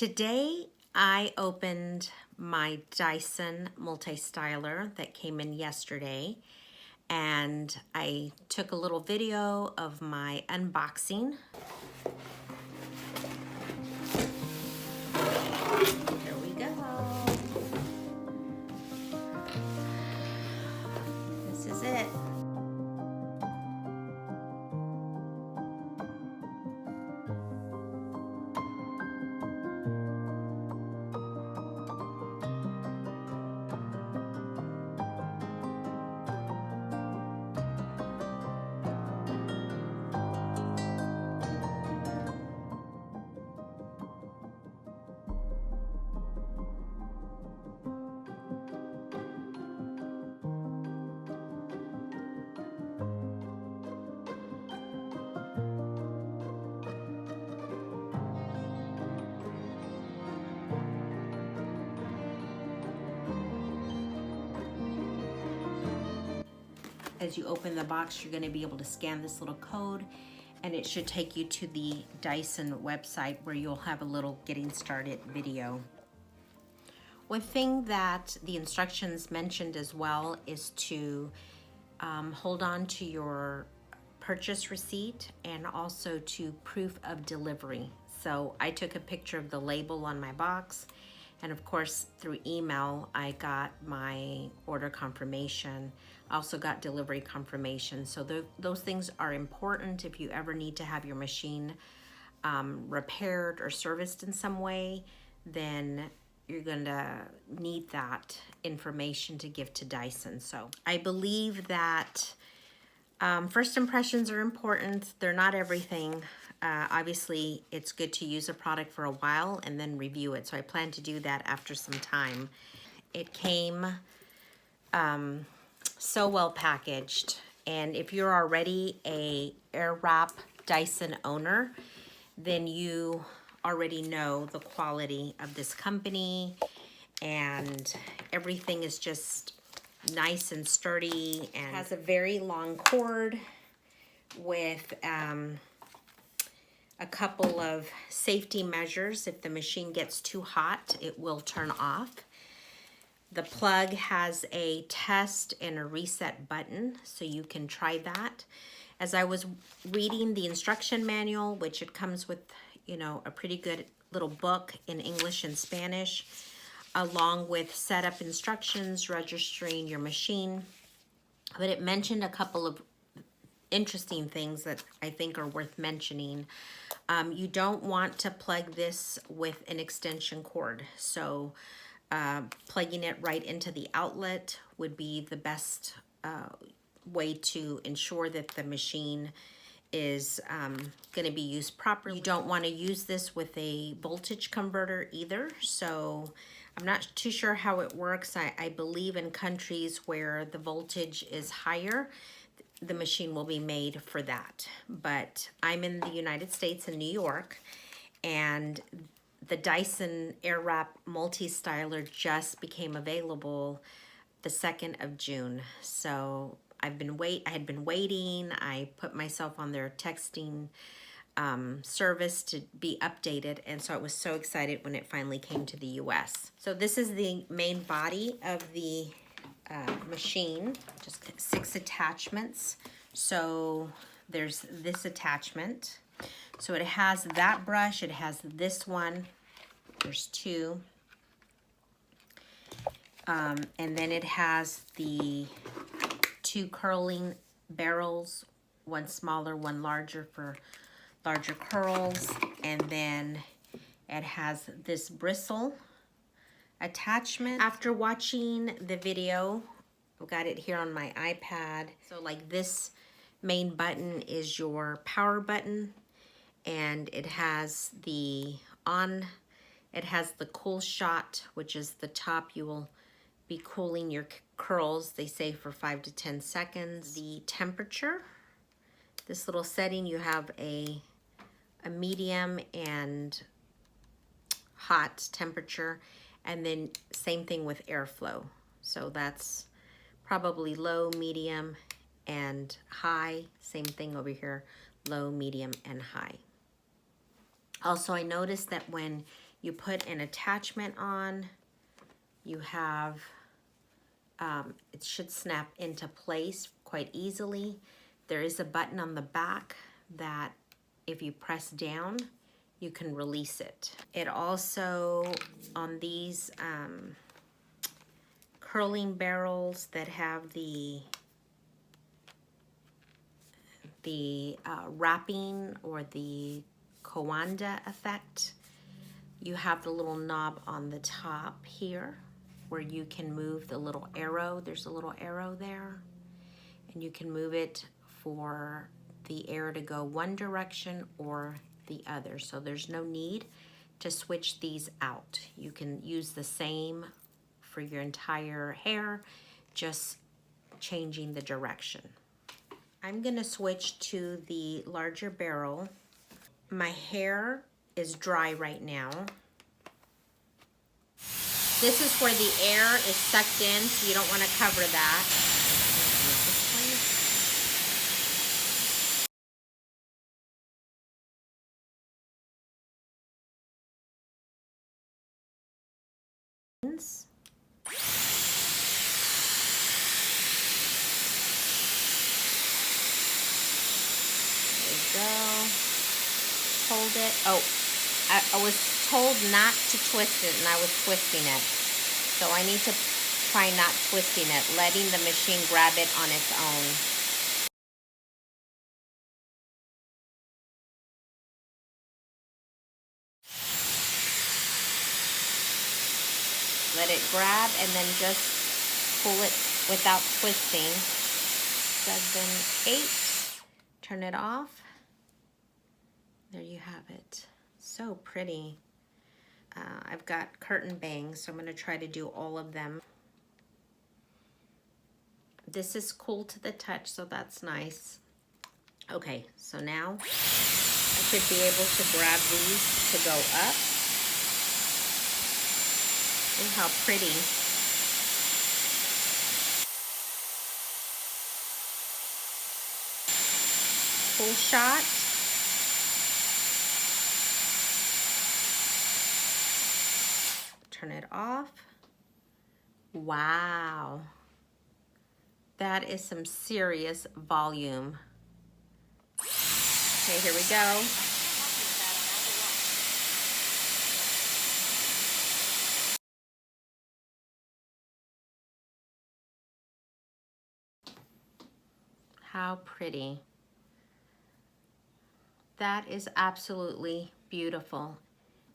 Today I opened my Dyson Multi-styler that came in yesterday, and I took a little video of my unboxing. Here we go. This is it. As you open the box, you're going to be able to scan this little code, and it should take you to the Dyson website where you'll have a little getting started video. One thing that the instructions mentioned as well is to hold on to your purchase receipt and also to proof of delivery. So I took a picture of the label on my box, and of course through email I got my order confirmation. I also got delivery confirmation. So those things are important if you ever need to have your machine repaired or serviced in some way. Then you're going to need that information to give to Dyson. So I believe that first impressions are important. They're not everything. Obviously, it's good to use a product for a while and then review it. So I plan to do that after some time. It came so well packaged. And if you're already a Airwrap Dyson owner, then you already know the quality of this company, and everything is just nice and sturdy, and has a very long cord with a couple of safety measures. If the machine gets too hot, it will turn off. The plug has a test and a reset button, so you can try that. As I was reading the instruction manual, which it comes with, you know, a pretty good little book in English and Spanish, along with setup instructions, registering your machine. But it mentioned a couple of interesting things that I think are worth mentioning. You don't want to plug this with an extension cord. So plugging it right into the outlet would be the best way to ensure that the machine is going to be used properly. You don't want to use this with a voltage converter either. So I'm not too sure how it works. I believe in countries where the voltage is higher, the machine will be made for that. But I'm in the United States in New York, and the Dyson Airwrap Multi-styler just became available the 2nd of June. So I had been waiting. I put myself on their texting service to be updated, and so I was so excited when it finally came to the US. So this is the main body of the machine, just 6 attachments. So there's this attachment. So it has that brush, it has this one, there's 2. And then it has the 2 curling barrels, one smaller, one larger for larger curls. And then it has this bristle attachment. After watching the video, I've got it here on my iPad. So like this main button is your power button, and it has the cool shot, which is the top. You will be cooling your curls, they say, for 5 to 10 seconds. The temperature, this little setting, you have a medium and hot temperature, and then same thing with airflow. So that's probably low, medium, and high. Same thing over here, low, medium, and high. Also, I noticed that when You put an attachment on. You have, it should snap into place quite easily. There is a button on the back that if you press down, you can release it. It also, on these curling barrels that have the wrapping or the Coanda effect, you have the little knob on the top here where you can move the little arrow. There's a little arrow there, and you can move it for the air to go one direction or the other. So there's no need to switch these out. You can use the same for your entire hair, just changing the direction. I'm gonna switch to the larger barrel. My hair is dry right now. This is where the air is sucked in, so you don't wanna cover that. Go. Hold it. Oh, I was told not to twist it, and I was twisting it. So I need to try not twisting it, letting the machine grab it on its own. Let it grab and then just pull it without twisting. 7, 8. Turn it off. There you have it. So pretty. I've got curtain bangs, so I'm gonna try to do all of them. This is cool to the touch, so that's nice. Okay, so now I should be able to grab these to go up. Look how pretty. Full shot. Turn it off. Wow. That is some serious volume. Okay, here we go. How pretty. That is absolutely beautiful.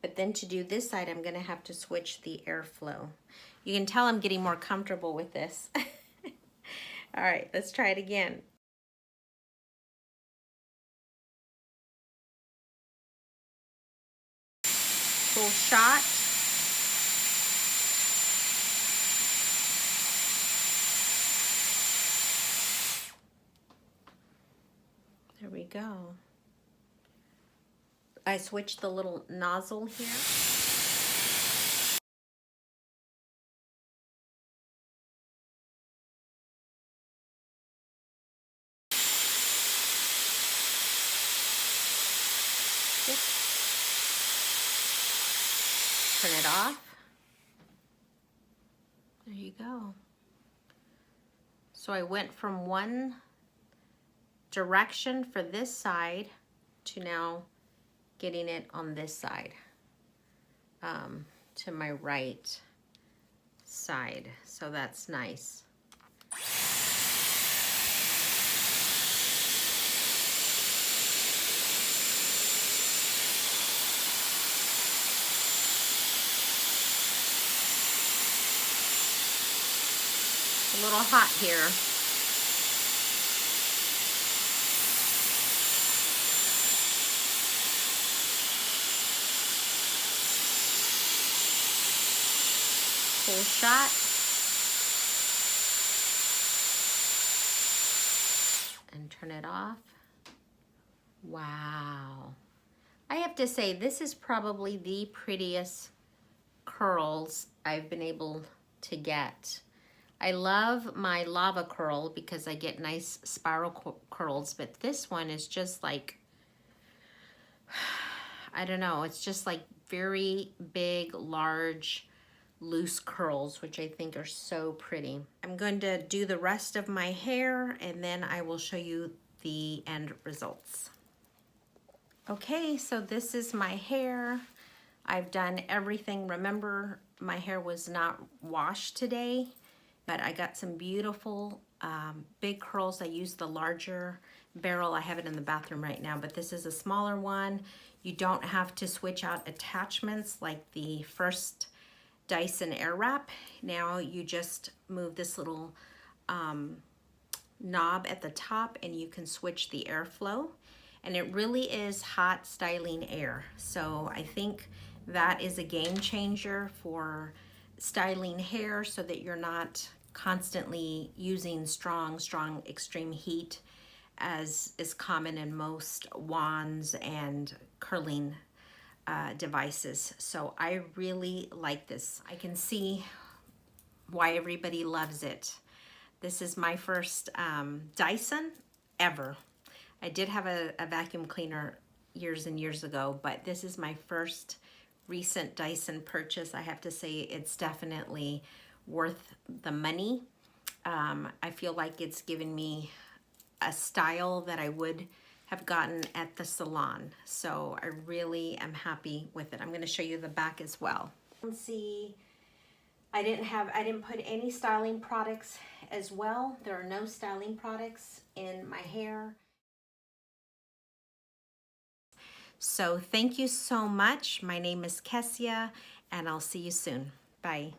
But then to do this side, I'm gonna have to switch the airflow. You can tell I'm getting more comfortable with this. All right, let's try it again. Full shot. There we go. I switched the little nozzle here. Turn it off. There you go. So I went from one direction for this side to now getting it on this side, to my right side. So that's nice. A little hot here. Full shot. And turn it off. Wow. I have to say, this is probably the prettiest curls I've been able to get. I love my lava curl because I get nice spiral curls, but this one is just like, I don't know, it's just like very big, large, loose curls, which I think are so pretty. I'm going to do the rest of my hair and then I will show you the end results. Okay, so this is my hair. I've done everything. Remember, my hair was not washed today, but I got some beautiful big curls. I used the larger barrel. I have it in the bathroom right now, but this is a smaller one. You don't have to switch out attachments like the first Dyson Airwrap. Now you just move this little knob at the top and you can switch the airflow. And it really is hot styling air. So I think that is a game changer for styling hair so that you're not constantly using strong extreme heat as is common in most wands and curling devices. So I really like this. I can see why everybody loves it. This is my first Dyson ever. I did have a vacuum cleaner years and years ago, but this is my first recent Dyson purchase. I have to say it's definitely worth the money. I feel like it's given me a style that I would have gotten at the salon. So I really am happy with it. I'm going to show you the back as well. See, I didn't put any styling products as well. There are no styling products in my hair. So thank you so much. My name is Kessia, and I'll see you soon. Bye.